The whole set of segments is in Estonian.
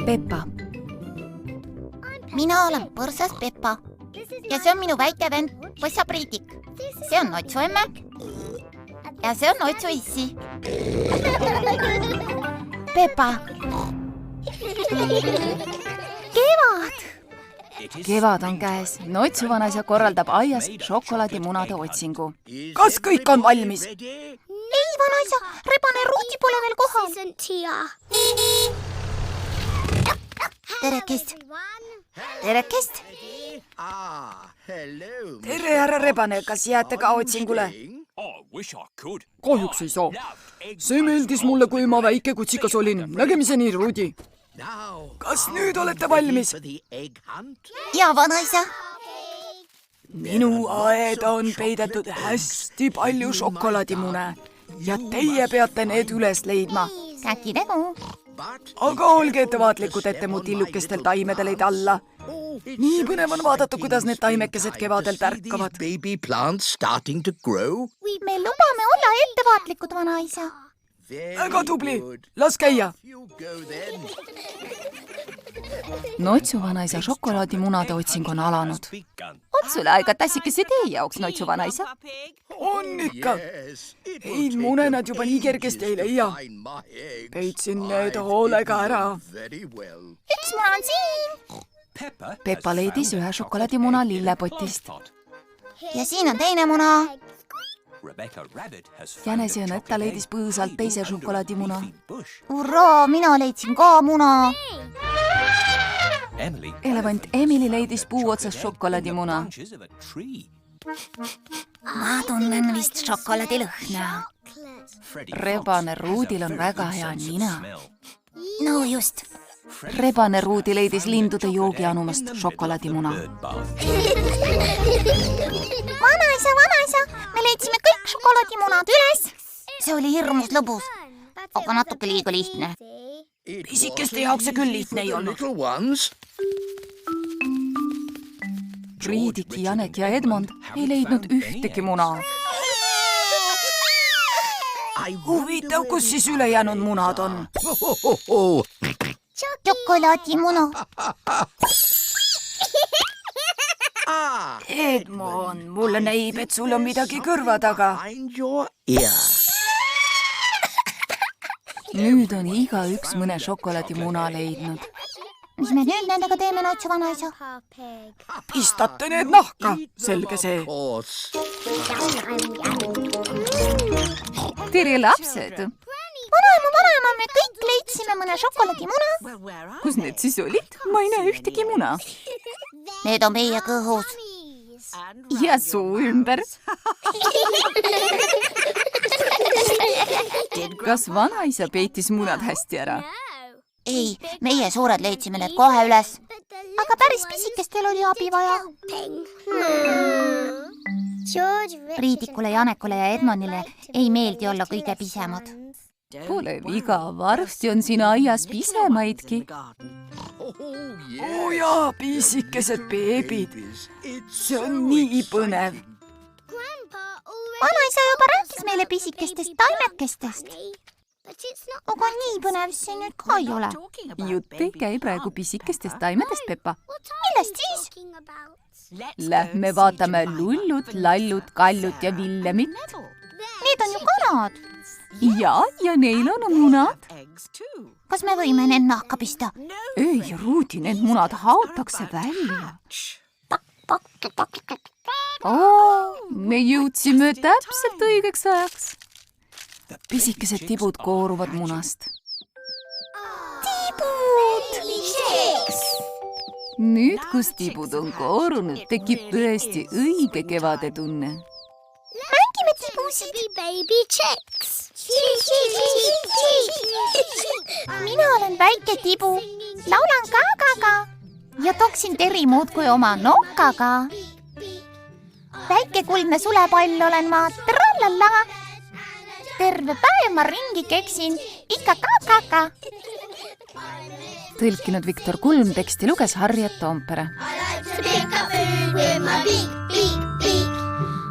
Peppa. Mina olen põrsas Peppa ja see on minu väike vend Põssa Priidik. See on Otsu emme ja see on Otsu issi. Peppa. Kevad! Kevad on käes. Otsu vanaisa korraldab aias šokolaadimunade otsingu. Kas kõik on valmis? Ei, vanaisa, rebane Ruudi pole veel kohal. Terekest. Terekest. Tere, härra Rebane, kas jääte ka otsingule? Kahjuks ei saa. See meeldis mulle, kui ma väike kutsikas olin. Nägemiseni, Ruudi. Kas nüüd olete valmis? Ja, vanaisa. Minu aeda on peidetud hästi palju šokolaadimune ja teie peate need üles leidma. Käki tegu. Aga olge ettevaatlikud, ette mu tillukestel taimedel ei talla. Nii põnev on vaadata, kuidas need taimekesed kevadel tärkavad. Me lubame olla ettevaatlikud, vanaisa. Väga tubli, las käia. Otsu vanaisa šokolaadimunade otsing on alanud. Otsule aega tassikese tee jaoks, Otsu vanaisa. On ikka. Ei mune nad juba nii kergesti ei leia. Peitsin need hoolega ära. Üks muna on siin. Peppa leidis ühe šokolaadimuna lillepotist. Ja siin on teine muna. Jänesjõneta leidis põõsalt teise šokolaadimuna. Urraa, mina leidsin ka muna. Elevant Emily leidis puu otsas šokolaadimuna. Ma tunnen vist šokolaadi lõhna. Rebane Ruudil on väga hea nina. No just. Rebane Ruudi leidis lindude joogianumast šokolaadimuna. Vanaisa, me leidsime kõik šokolaadimunad üles. See oli hirmus lõbus, aga natuke liiga lihtne. Pisikeste jaoks see küll lihtne ei olnud. Priidik, Janek ja Edmond ei leidnud ühtegi muna. Huvitav, kus siis ülejäänud munad on? Šokolaadimuna. Edmond, mulle näib, et sul on midagi kõrva taga. Nüüd on igaüks mõne šokolaadimuna leidnud. Mis me nüüd nendega teeme, Otsu vanaisa? Pistate need nahka, selge see. Tere, lapsed! Vanaema, me kõik leidsime mõne šokolaadimuna. Kus need siis olid? Ma ei näe ühtegi muna. Need on meie kõhus. Ja suu ümber. Kas vanaisa peitis munad hästi ära? Ei, meie suured leidsime need kohe üles. Aga päris pisikestel oli abi vaja. Priidikule, Janekule ja Edmondile ei meeldi olla kõige pisemad. Pole viga, varsti on siin aias pisemaidki. Jaa, pisikesed beebid. See on nii põnev. Vanaisa juba rääkis meile pisikestest taimekestest. Aga nii põnev see nüüd ka ei ole. Jutt ei käi praegu pisikestest taimedest, Peppa. Millest siis? Lähme vaatame lullut, lallut, kallut ja Villemit. Need on ju kanad. Ja neil on munad. Kas me võime need nahka pista? Ei, Ruudi, need munad haotakse välja. Me jõudsime täpselt õigeks ajaks. Pisikesed tibud kooruvad munast. Tibud! Nüüd, kus tibud on koorunud, tekib tõesti õige kevade tunne. Mängime tibusid! Mina olen väike tibu, laulan ka ja toksin Teri muudkui oma nokaga. Väike kuldne sulepall olen ma, trallala. Terve päev ma ringi keksin, ikka ka. Tõlkinud Viktor Kulm, teksti luges Harriet Toompere. I like to pick up food with my beak.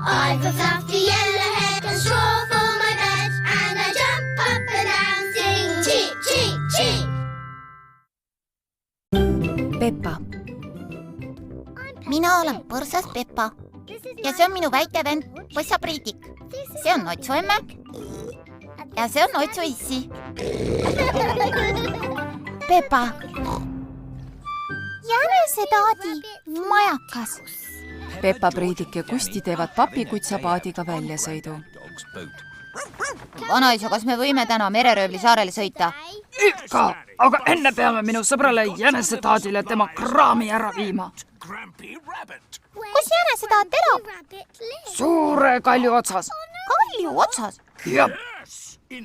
I've got fluffy yellow head and straw for my bed, and I jump up and down, sing cheep, cheep, cheep. Peppa. Mina olen põrsas Peppa ja see on minu väike vend Põssa Priidik. See on Otsu emme ja see on Otsu issi. Peppa. Jänesetaadi majakas. Peppa, Priidik ja Kusti teevad papikutsapaadiga väljasõidu. Vanaisa, kas me võime täna Mereröövli saarele sõita? Ikka, aga enne peame minu sõbrale Jänesetaadile tema kraami ära viima. Kus Jänesetaat elab? Suure kalju otsas. Kalju otsas? Jah,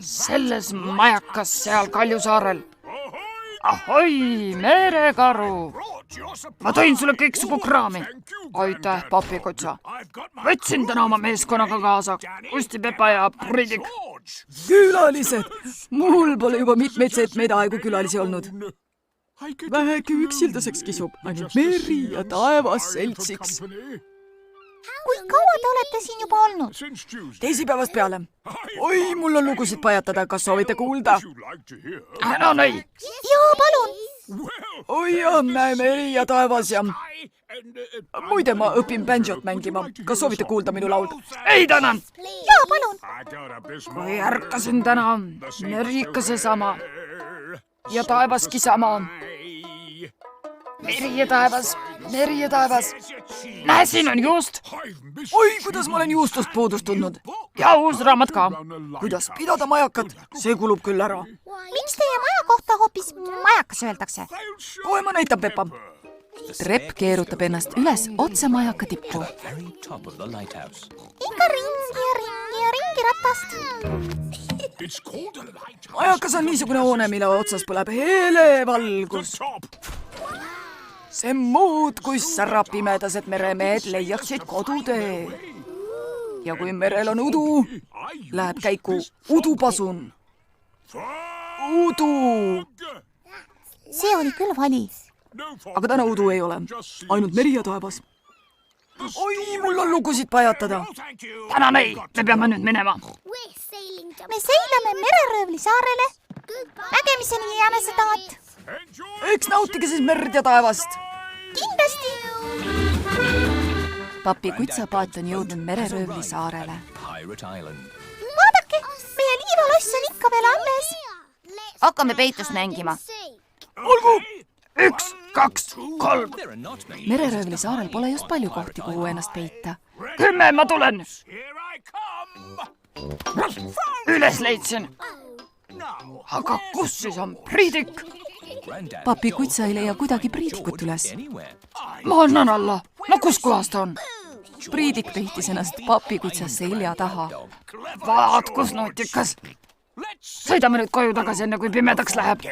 selles majakas seal Kaljusaarel. Ahoi, merekaru! Ma tõin sulle kõiksugu kraami. Aitäh, papikutsa. Võtsin täna oma meeskonnaga kaasa. Kusti, Peppa ja Priidik. Külalised! Mul pole juba mitmeid setmeid aegu külalisi olnud. Vähegi üksildaseks kisub, ainult meri ja taevas seltsiks. Kui kaua te olete siin juba olnud? Teisipäevast peale. Oi, mul on lugusid pajatada, kas soovite kuulda? No ei. Jaa, palun. Oi, näe meri ja taevas ja... Muide, ma õpin banjot mängima. Kas soovite kuulda minu laulda? Ei, tänan. Jaa, palun. Kui ärkasin täna, meri ikka seesama. Ja taevaski sama. Meri ja taevas, meri ja taevas. Näe, siin on juust. Oi, kuidas ma olen juustust puudust tundnud. Ja uus raamat ka. Kuidas pidada majakat, see kulub küll ära. Miks teie maja kohta hoopis majakas öeldakse? Kohe ma näitan, Peppa. Trepp keerutab ennast üles otse majaka tippu. Ikka ringi ja ringi ratast. Majakas on niisugune hoone, mille otsas põleb hele valgus. See muud, kui särab pimedas, et meremehed leiaksid kodutee. Ja kui merel on udu, läheb käiku udupasun. Udu! See oli küll vali. Aga täna udu ei ole, ainult meri ja taevas. Oi, mul on lugusid pajatada. Täna ei, me peame nüüd minema. Me seilame Mereröövli saarele. Nägemiseni, Jänesetaat. Eks nautige siis merd ja taevast. Kindlasti. Papi kutsapaat on jõudnud Mereröövli saarele. Vaadake, meie liivaloss on ikka veel alles. Hakkame peitust mängima. Olgu! 1, 2, 3. Mereröövli saarel pole just palju kohti, kuhu ennast peita. 10, ma tulen! Üles leidsin. Aga kus siis on Priidik? Papi kutsa ei leia kuidagi Priidikut üles. Ma annan alla. No kus kohas ta on? Priidik pehtis ennast papi kutsa selja taha. Vaat, kus nutikas. Sõidame nüüd koju tagasi, enne kui pimedaks läheb.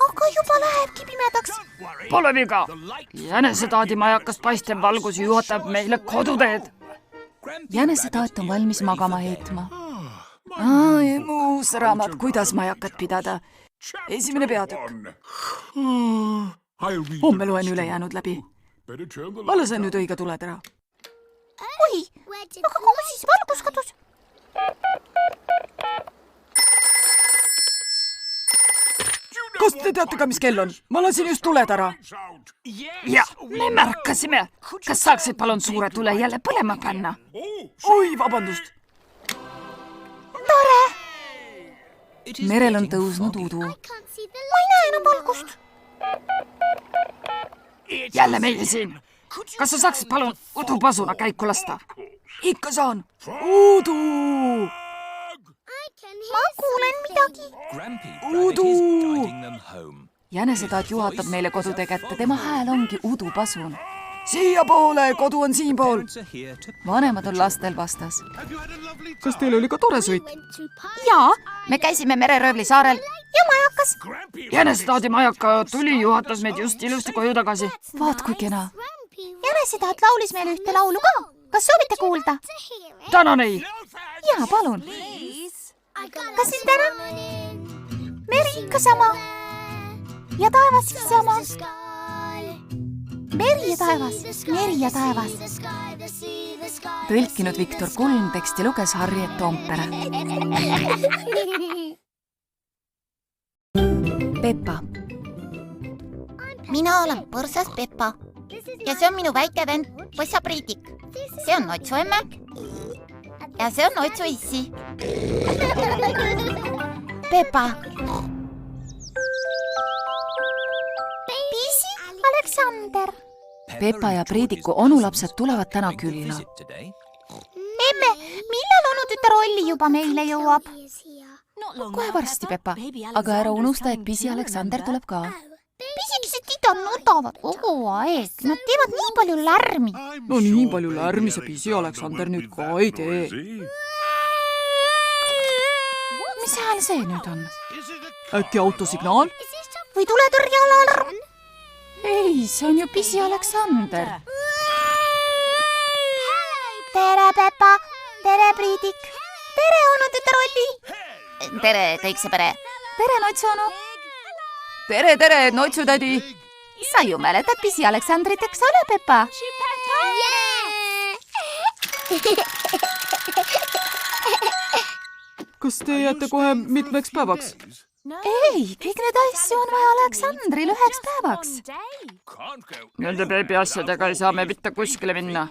Aga juba lähebki pimedaks. Pole viga. Jänesetaadi majakast paistev valgus juhatab meile koduteed. Jänesetaat on valmis magama heetma. Uus raamat, kuidas majakat pidada. Esimene peatükk. Homme loen ülejäänud läbi. Ma lasen nüüd õige tuletera. Oi, aga kuhu siis valgus kadus? Kas te teate ka, mis kell on? Ma lasin just tuletera. Jah, me märkasime. Kas saaksid palun suure tule jälle põlema panna? Oi, vabandust. Tore. Merel on tõusnud udu. Ma ei näe enam valgust. Jälle meie siin. Kas sa saaksid palun udupasuna käiku lasta? Ikka saan. Udu! Ma kuulen midagi. Udu! Jänesetaat juhatab meile kodutee kätte. Tema hääl ongi udupasun. Siia poole, kodu on siin pool. Vanemad on lastel vastas. Kas teil oli ka tore sõit? Jaa, me käisime Mereröövli saarel ja majakas. Jänesetaadi majaka tuli juhatas meid just ilusti koju tagasi. Vaat kui kena. Jänesetaat laulis meile ühte laulu ka. Kas soovite kuulda? Tänan ei. Jaa, palun. Kas nüüd ära? Meri ikka sama. Ja taevas sama. Meri ja taevas, meri ja taevas. Tõlkinud Viktor Kulm, teksti luges Harriet Toompere. Peppa. Mina olen põrsas Peppa ja see on minu väike vend Põssa Priidik. See on Otsu emme ja see on Otsu issi. Peppa. Pisi Aleksander. Peppa ja Priidiku onulapsed tulevad täna külla. Emme, millal onutütar Olli juba meile jõuab? Kohe varsti, Peppa. Aga ära unusta, et pisi Aleksander tuleb ka. Pisikesed titad nutavad kogu aeg. Nad teevad nii palju lärmi. No nii palju lärmi see pisi Aleksander nüüd ka ei tee. Mis hääl see nüüd on? Äkki autosignaal? Või tuletõrjealarm? Ei, see on ju pisi Aleksander. Tere, Peppa! Tere, Priidik! Tere, onutütar Olli! Tere, kõik see pere! Tere, Notsonu! Tere, Notsu-tädi! Sa ju mäletad pisi Aleksandrit, eks ole, Peppa? Kas te jääte kohe mitmeks päevaks? Ei, kõik need asju on vaja Aleksandril 1 päevaks. Nende beebi asjadega ei saa me mitte kuskile minna.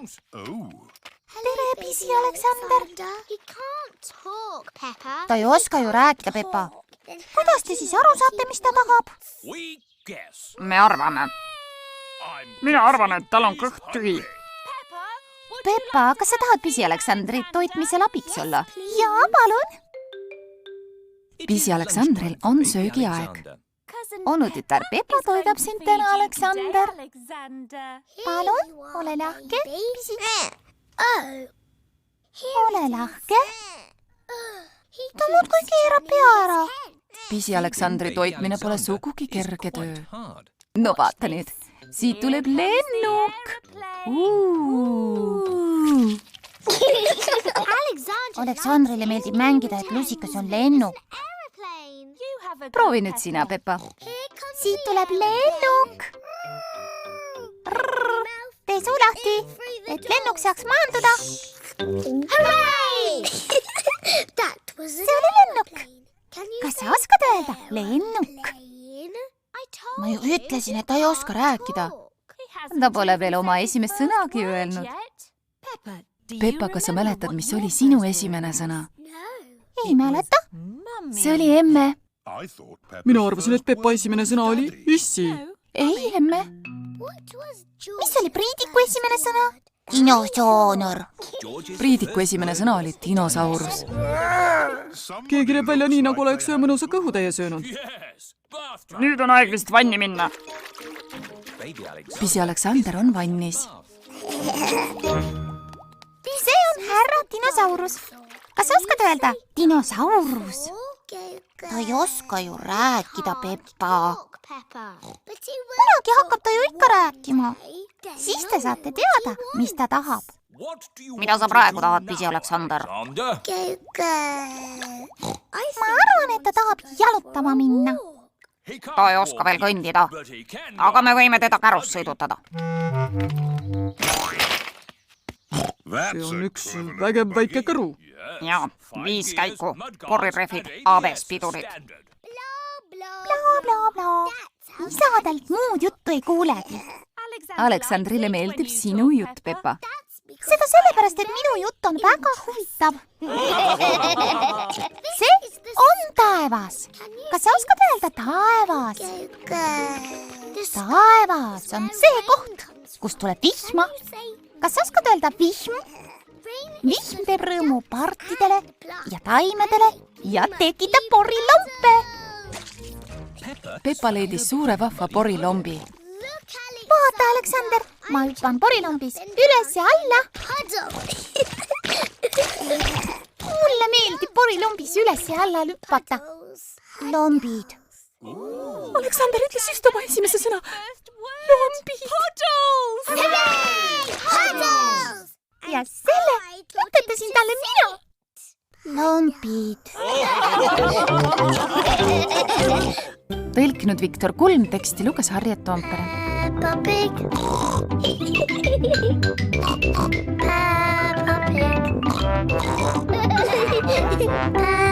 Tere, pisi Aleksander! Ta ei oska ju rääkida, Peppa. Kuidas te siis aru saate, mis ta tahab? Me arvame. Mina arvan, et tal on kõht tühi. Peppa, kas sa tahad pisi Aleksandri toitmisel abiks olla? Jaa, palun! Pisi Aleksandril on söögiaeg. Onutütar Peppa toidab sind täna, Aleksander. Palun, ole lahke, pisi. Ole lahke. Ta muudkui keerab pea ära. Pisi Aleksandri toitmine pole sugugi kerge töö. No vaata nüüd, siit tuleb lennuk. Aleksandrile meeldib mängida, et lusikas on lennuk. Proovi nüüd sina, Peppa. Siit tuleb lennuk. Tee suu lahti, et lennuk saaks maanduda. See oli lennuk. Kas sa oskad öelda? Lennuk. Ma ju ütlesin, et ta ei oska rääkida. Ta pole veel oma esimest sõnagi öelnud. Peppa, kas sa mäletad, mis oli sinu esimene sõna? Ei mäleta. See oli emme. Mina arvasin, et Peppa esimene sõna oli issi. Ei, emme. Mis oli Priidiku esimene sõna? Dinosaur. Priidiku esimene sõna oli dinosaurus. Keegi näeb välja nii, nagu oleks ühe mõnusa kõhutäie söönud. Nüüd on aeg vist vanni minna. Pisi Aleksander on vannis. See on härra dinosaurus. Kas sa oskad öelda? Dinosaurus. Ta ei oska ju rääkida, Peppa. Kunagi hakkab ta ju ikka rääkima. Siis te saate teada, mis ta tahab. Mida sa praegu tahad, pisi Aleksander? Ma arvan, et ta tahab jalutama minna. Ta ei oska veel kõndida, aga me võime teda kärust sõidutada. See on üks vägev väike kõru. Ja, 5 käiku, porirehvid, ABS-pidurid. Bla, bla, bla. Isadelt muud juttu ei kuulegi. Aleksandrile meeldib sinu jutt, Peppa. Seda sellepärast, et minu jutt on väga huvitav. See on taevas. Kas sa oskad öelda taevas? Taevas on see koht, kus tuleb vihma. Kas sa oskad öelda vihm? Vihm teeb rõõmu partidele ja taimedele ja tekitab porilompe. Peppa leidis suure vahva porilombi. Vaata, Aleksander, ma hüppan porilombis üles ja alla. Mulle meeldib porilombis üles ja alla hüppata. Lombid. Aleksander ütles just oma esimese sõna. Lombid. Ja selle õpetasin talle mina. Lombid. Tõlkinud Viktor Kulm, teksti luges Harriet Toompere. Peppa Pig. Peppa Pig.